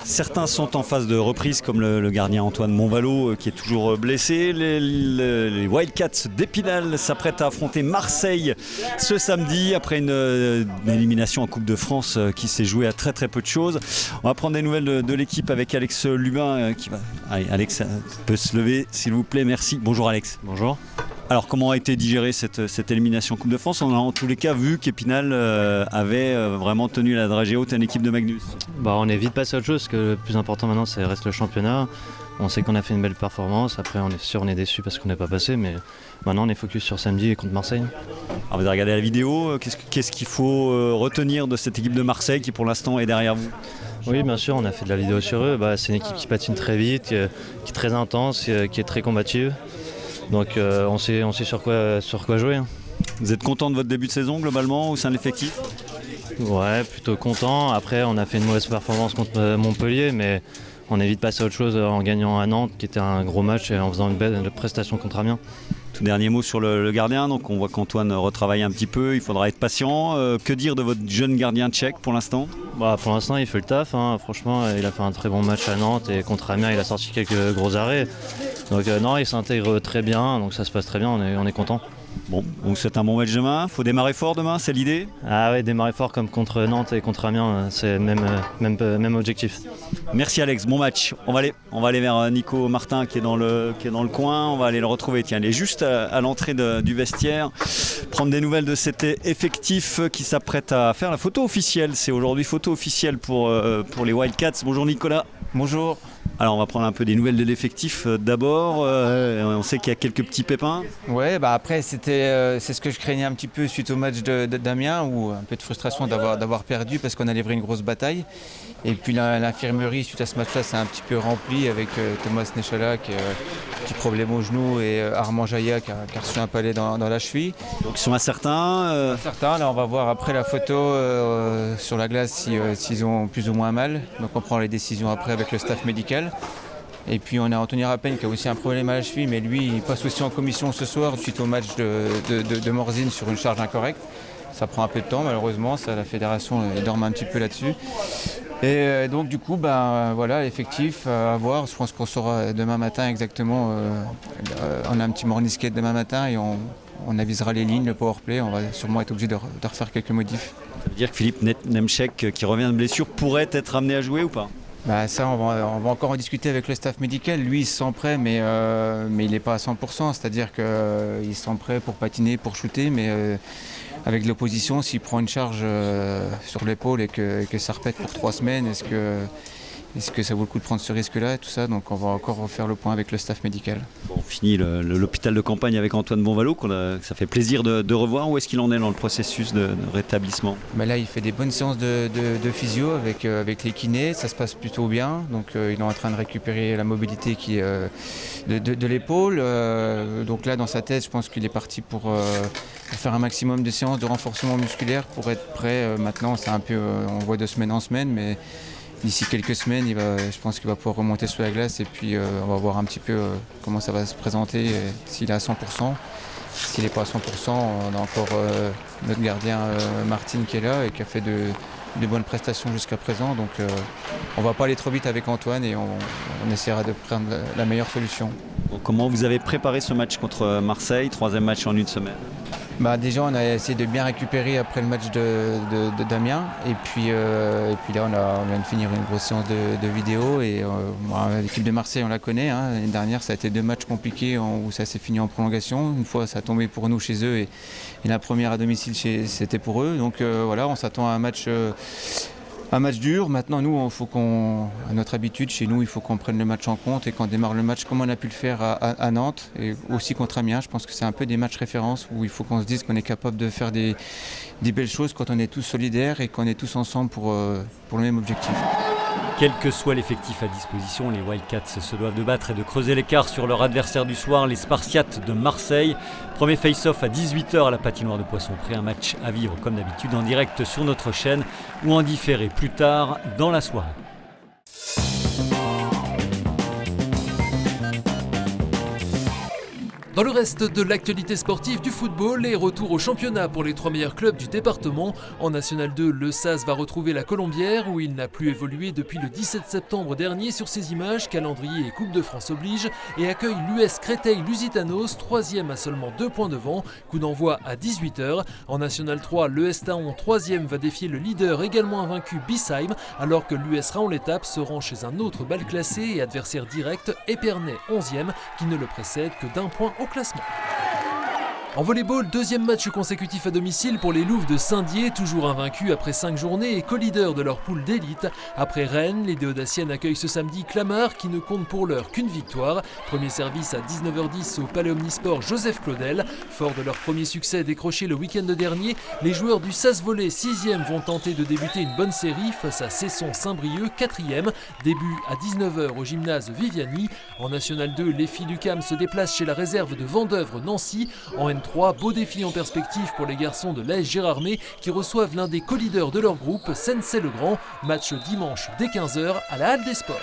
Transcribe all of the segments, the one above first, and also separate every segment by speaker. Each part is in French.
Speaker 1: Certains sont en phase de reprise, comme le gardien Antoine Monvalo qui est toujours blessé. Les Wildcats d'Épinal s'apprêtent à affronter Marseille ce samedi après une élimination en Coupe de France qui s'est jouée à très très peu de choses. On va prendre des nouvelles de l'équipe avec Alex Lubin qui va... Allez, Alex peut se lever s'il vous plaît, merci. Bonjour Alex.
Speaker 2: Bonjour.
Speaker 1: Alors comment a été digérée cette élimination en Coupe de France? On a en tous les cas vu qu'Épinal avait vraiment tenu la dragée haute à une équipe de Magnus.
Speaker 2: On est vite passé à autre chose, parce que le plus important maintenant reste le championnat. On sait qu'on a fait une belle performance, après on est sûr on est déçu parce qu'on n'est pas passé, mais maintenant on est focus sur samedi et contre Marseille.
Speaker 1: Alors vous avez regardé la vidéo, qu'est-ce qu'il faut retenir de cette équipe de Marseille qui pour l'instant est derrière vous?
Speaker 2: Oui, bien sûr, on a fait de la vidéo sur eux. C'est une équipe qui patine très vite, qui est très intense, qui est très combative. Donc on sait sur quoi jouer.
Speaker 1: Vous êtes content de votre début de saison globalement au sein de l'effectif?
Speaker 2: Ouais, plutôt content. Après on a fait une mauvaise performance contre Montpellier, mais on est vite passé à autre chose en gagnant à Nantes qui était un gros match et en faisant une belle prestation contre Amiens.
Speaker 1: Tout dernier mot sur le gardien, donc on voit qu'Antoine retravaille un petit peu, il faudra être patient. Que dire de votre jeune gardien tchèque pour l'instant?
Speaker 2: Pour l'instant il fait le taf, franchement il a fait un très bon match à Nantes et contre Amiens il a sorti quelques gros arrêts. Donc non, il s'intègre très bien, donc ça se passe très bien, on est content.
Speaker 1: Bon, donc c'est un bon match demain, il faut démarrer fort demain, c'est l'idée?
Speaker 2: Ah ouais, démarrer fort comme contre Nantes et contre Amiens, c'est le même objectif.
Speaker 1: Merci Alex, bon match. On va aller vers Nico Martin qui est dans le coin, on va aller le retrouver. Tiens, il est juste à l'entrée du vestiaire, prendre des nouvelles de cet effectif qui s'apprête à faire la photo officielle. C'est aujourd'hui photo officielle pour les Wildcats. Bonjour Nicolas.
Speaker 3: Bonjour.
Speaker 1: Alors on va prendre un peu des nouvelles de l'effectif d'abord. On sait qu'il y a quelques petits pépins.
Speaker 3: Ouais, après c'est ce que je craignais un petit peu suite au match d'Amiens, où un peu de frustration d'avoir perdu parce qu'on a livré une grosse bataille. Et puis l'infirmerie suite à ce match-là s'est un petit peu remplie avec Thomas Nechala qui a un petit problème au genou et Armand Jaya qui a reçu un palais dans la cheville.
Speaker 1: Donc ils sont incertains.
Speaker 3: Certains, là on va voir après la photo sur la glace s'ils ont plus ou moins mal. Donc on prend les décisions après avec le staff médical. Et puis on a Anthony Rapenne qui a aussi un problème à la cheville, mais lui il passe aussi en commission ce soir suite au match de Morzine sur une charge incorrecte. Ça prend un peu de temps malheureusement, la fédération dorme un petit peu là-dessus. Et donc du coup voilà l'effectif à voir, je pense qu'on saura demain matin exactement, on a un petit morning skate demain matin et on avisera les lignes, le powerplay, on va sûrement être obligé de refaire quelques modifs.
Speaker 1: Ça veut dire que Philippe Nemchek qui revient de blessure pourrait être amené à jouer ou pas?
Speaker 3: Ça, on va encore en discuter avec le staff médical. Lui, il se sent prêt, mais il n'est pas à 100%. C'est-à-dire qu'il se sent prêt pour patiner, pour shooter, mais avec l'opposition, s'il prend une charge sur l'épaule et que ça répète pour 3 semaines, est-ce que ça vaut le coup de prendre ce risque-là et tout ça? Donc on va encore refaire le point avec le staff médical.
Speaker 1: Bon, on finit l'hôpital de campagne avec Antoine Monvalo, ça fait plaisir de revoir. Où est-ce qu'il en est dans le processus de rétablissement?
Speaker 3: Là, il fait des bonnes séances de physio avec les kinés, ça se passe plutôt bien. Donc il est en train de récupérer la mobilité de l'épaule. Donc là, dans sa tête, je pense qu'il est parti pour faire un maximum de séances de renforcement musculaire pour être prêt. Maintenant, c'est un peu, on voit de semaine en semaine, mais d'ici quelques semaines, je pense qu'il va pouvoir remonter sur la glace et puis on va voir un petit peu comment ça va se présenter, s'il est à 100%. S'il n'est pas à 100%, on a encore notre gardien Martin qui est là et qui a fait de bonnes prestations jusqu'à présent. Donc on ne va pas aller trop vite avec Antoine et on essaiera de prendre la meilleure solution.
Speaker 1: Bon, comment vous avez préparé ce match contre Marseille, 3e match en une semaine?
Speaker 3: Déjà on a essayé de bien récupérer après le match d'Amiens et puis là on vient de finir une grosse séance de vidéo et l'équipe de Marseille on la connaît, l'année dernière ça a été 2 matchs compliqués où ça s'est fini en prolongation, une fois ça a tombé pour nous chez eux et la première à domicile c'était pour eux, donc voilà on s'attend à un match dur. Maintenant, nous, à notre habitude, chez nous, il faut qu'on prenne le match en compte et qu'on démarre le match comme on a pu le faire à Nantes et aussi contre Amiens. Je pense que c'est un peu des matchs références où il faut qu'on se dise qu'on est capable de faire des belles choses quand on est tous solidaires et qu'on est tous ensemble pour le même objectif.
Speaker 4: Quel que soit l'effectif à disposition, les Wildcats se doivent de battre et de creuser l'écart sur leur adversaire du soir, les Spartiates de Marseille. Premier face-off à 18h à la patinoire de Poisson-Pré, un match à vivre comme d'habitude en direct sur notre chaîne ou en différé plus tard dans la soirée.
Speaker 5: Dans le reste de l'actualité sportive du football, et retour au championnat pour les 3 meilleurs clubs du département. En National 2, le SAS va retrouver la Colombière où il n'a plus évolué depuis le 17 septembre dernier sur ses images, calendrier et Coupe de France oblige, et accueille l'US Créteil-Lusitanos, 3e à seulement 2 points devant, coup d'envoi à 18h. En National 3, l'ES Taon, 3e, va défier le leader également invaincu Bissheim, alors que l'US Raon-l'Étape se rend chez un autre bal classé et adversaire direct, Épernay, 11e, qui ne le précède que d'1 point au classement. En volleyball, 2e match consécutif à domicile pour les Louves de Saint-Dié, toujours invaincus après 5 journées et co-leaders de leur poule d'élite. Après Rennes, les Déodaciennes accueillent ce samedi Clamart qui ne compte pour l'heure qu'une victoire. Premier service à 19h10 au Palais Omnisport Joseph Claudel. Fort de leur premier succès décroché le week-end dernier, les joueurs du SAS Volley 6e vont tenter de débuter une bonne série face à Cesson-Saint-Brieuc 4e. Début à 19h au gymnase Viviani. En National 2, les filles du CAM se déplacent chez la réserve de Vendeuvre Nancy. En N3, beau défi en perspective pour les garçons de l'AS Gérardmer qui reçoivent l'un des co-leaders de leur groupe, Sensey-le-Grand. Match dimanche dès 15h à la Halle des Sports.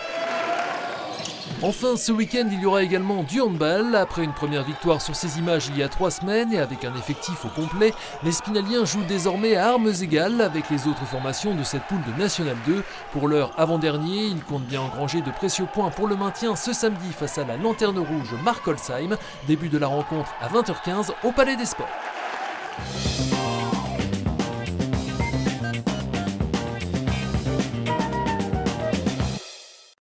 Speaker 5: Enfin, ce week-end, il y aura également du handball. Après une première victoire sur ces images il y a 3 semaines et avec un effectif au complet, les Spinaliens jouent désormais à armes égales avec les autres formations de cette poule de National 2. Pour l'heure avant-dernier, ils comptent bien engranger de précieux points pour le maintien ce samedi face à la Lanterne Rouge Markolsheim. Début de la rencontre à 20h15 au Palais des Sports.